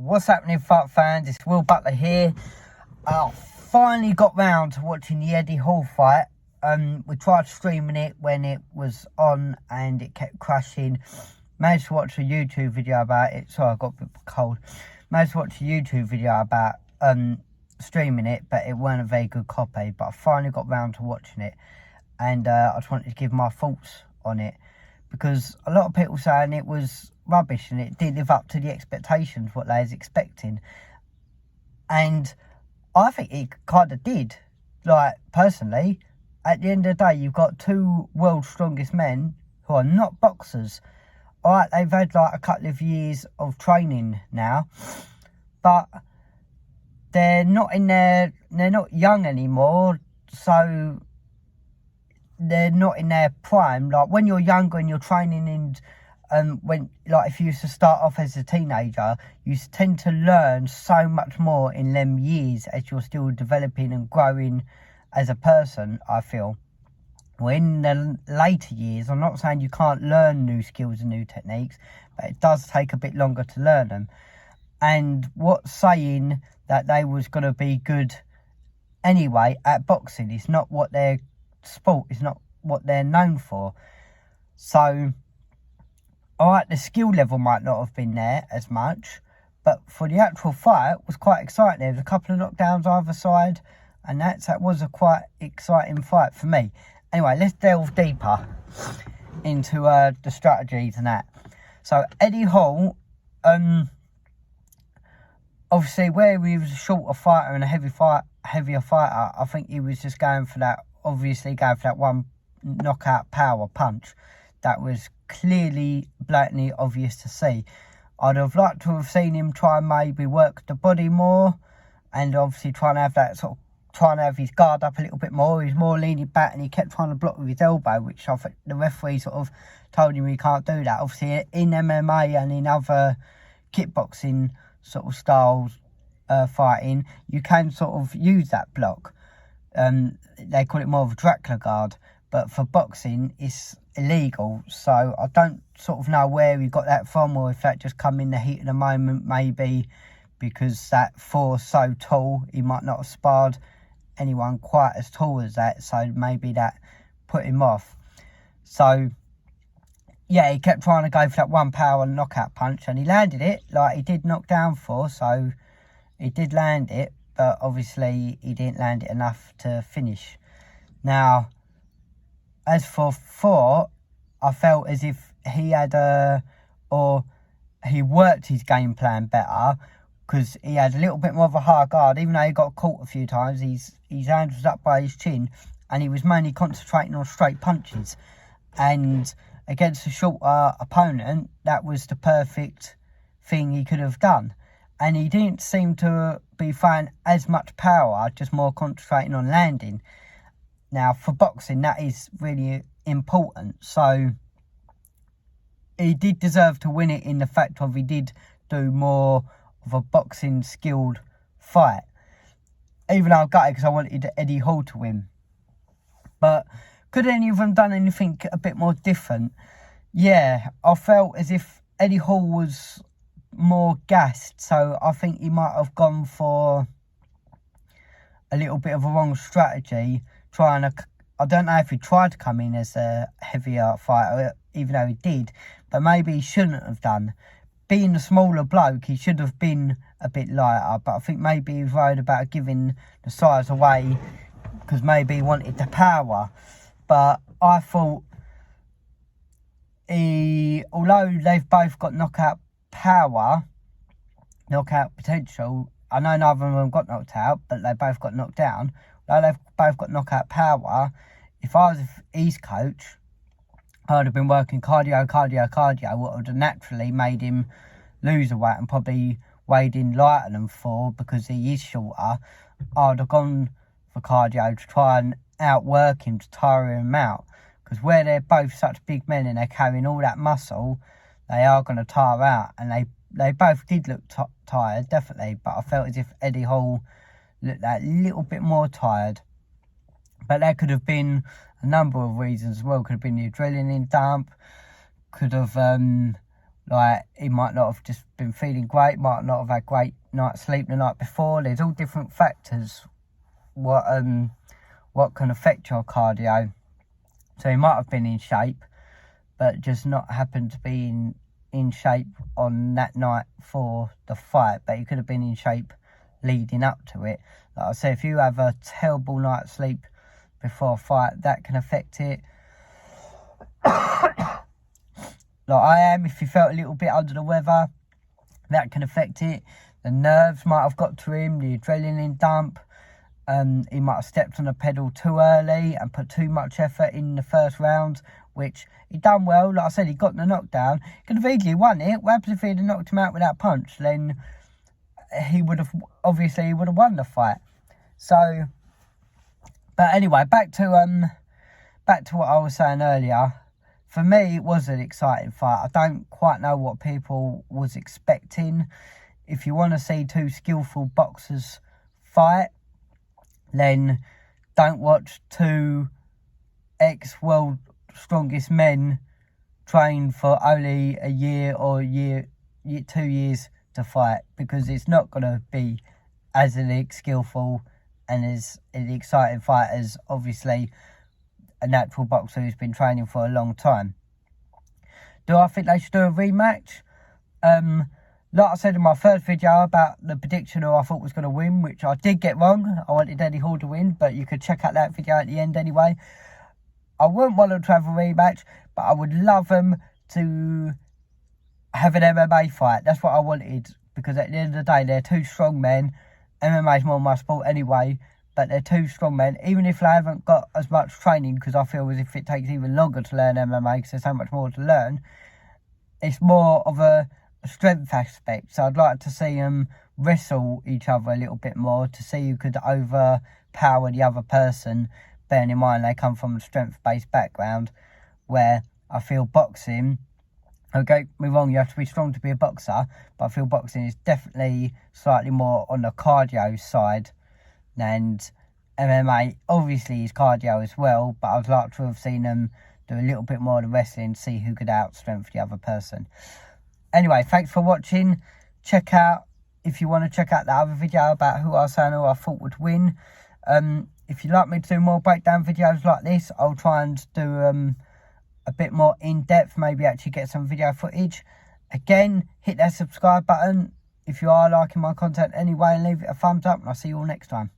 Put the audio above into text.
What's happening, fight fans? It's Will Butler here. I finally got round to watching the Eddie Hall fight. We tried streaming it when it was on and it kept crashing. Managed to watch a YouTube video about it. Sorry, I got a bit cold. Managed to watch a YouTube video about streaming it, but it weren't a very good copy. But I finally got round to watching it, and I just wanted to give my thoughts on it, because a lot of people saying it was rubbish and it did live up to the expectations what they was expecting, and I think it kind of did. Like, personally, at the end of the day, you've got two world's strongest men who are not boxers. Alright, they've had like a couple of years of training now, but they're not young anymore, so they're not in their prime. Like, when you're younger and you're training, and when, like, if you used to start off as a teenager, you tend to learn so much more in them years as you're still developing and growing as a person, I feel. Well, in the later years, I'm not saying you can't learn new skills and new techniques, but it does take a bit longer to learn them. And what's saying that they was going to be good anyway at boxing is not what their sport, is not what they're known for. So, alright, the skill level might not have been there as much, but for the actual fight, it was quite exciting. There was a couple of knockdowns either side, and that was a quite exciting fight for me. Anyway, let's delve deeper into the strategies and that. So, Eddie Hall, obviously, where he was a shorter fighter and a heavier fighter, I think he was just going for that one knockout power punch that was clearly, blatantly obvious to see. I'd have liked to have seen him try and maybe work the body more, and obviously trying to have his guard up a little bit more. He was more leaning back and he kept trying to block with his elbow, which I think the referee sort of told him he can't do that. Obviously, in MMA and in other kickboxing sort of styles fighting, you can sort of use that block. They call it more of a Dracula guard, but for boxing it's illegal. So I don't sort of know where he got that from, or if that just come in the heat of the moment, maybe because that Thor's so tall, he might not have sparred anyone quite as tall as that, so maybe that put him off. So yeah, he kept trying to go for that one power knockout punch, and he landed it. Like, he did knock down Thor, so he did land it, but obviously he didn't land it enough to finish. Now, as for Thor, I felt as if he had he worked his game plan better, because he had a little bit more of a high guard. Even though he got caught a few times, his hand was up by his chin, and he was mainly concentrating on straight punches. And against a shorter opponent, that was the perfect thing he could have done. And he didn't seem to be throwing as much power, just more concentrating on landing. Now, for boxing, that is really important. So he did deserve to win it, in the fact of he did do more of a boxing skilled fight. Even though I got it because I wanted Eddie Hall to win. But could any of them done anything a bit more different? Yeah, I felt as if Eddie Hall was more gassed, so I think he might have gone for a little bit of a wrong strategy, I don't know if he tried to come in as a heavier fighter, even though he did, but maybe he shouldn't have done. Being a smaller bloke, he should have been a bit lighter, but I think maybe he was worried about giving the size away, because maybe he wanted the power. But I thought although they've both got knockout power, knockout potential, I know neither of them got knocked out, but they both got knocked down. Though they've both got knockout power, if I was his coach, I would have been working cardio, what would have naturally made him lose the weight and probably weighed in lighter than Thor, because he is shorter. I would have gone for cardio to try and outwork him, to tire him out, because where they're both such big men and they're carrying all that muscle, they are going to tire out. And they both did look tired, definitely, but I felt as if Eddie Hall looked that little bit more tired. But there could have been a number of reasons as well. Could have been the adrenaline dump, could have Like, he might not have just been feeling great, might not have had great night's sleep the night before. There's all different factors what can affect your cardio. So he might have been in shape, but just not happened to be in shape on that night for the fight. But he could have been in shape leading up to it. Like I said, if you have a terrible night's sleep before a fight, that can affect it. Like I am, if you felt a little bit under the weather, that can affect it. The nerves might have got to him, the adrenaline dump. He might have stepped on the pedal too early and put too much effort in the first round, which he done well. Like I said, he got the knockdown. Could have easily won it. What happens if he'd have knocked him out with that punch? Then he would have won the fight. So, but anyway, back to what I was saying earlier. For me, it was an exciting fight. I don't quite know what people was expecting. If you want to see two skillful boxers fight, then don't watch two ex-world strongest men train for only a year or 2 years to fight, because it's not going to be as skillful and as an exciting fight as obviously a natural boxer who's been training for a long time. Do I think they should do a rematch? Like I said in my first video about the prediction who I thought was going to win, which I did get wrong. I wanted Eddie Hall to win, but you could check out that video at the end anyway. I wouldn't want them to have a rematch, but I would love them to have an MMA fight. That's what I wanted, because at the end of the day, they're two strong men. MMA is more my sport anyway, but they're two strong men. Even if they haven't got as much training, because I feel as if it takes even longer to learn MMA because there's so much more to learn, it's more of a strength aspect. So I'd like to see them wrestle each other a little bit more to see who could overpower the other person, bearing in mind they come from a strength-based background, where I feel boxing, don't get me wrong, you have to be strong to be a boxer, but I feel boxing is definitely slightly more on the cardio side, and MMA obviously is cardio as well, but I'd like to have seen them do a little bit more of the wrestling, see who could outstrength the other person. Anyway, thanks for watching. Check out, if you want to check out the other video about who I was saying who I thought would win. If you'd like me to do more breakdown videos like this, I'll try and do a bit more in-depth, maybe actually get some video footage. Again, hit that subscribe button if you are liking my content anyway, and leave it a thumbs up, and I'll see you all next time.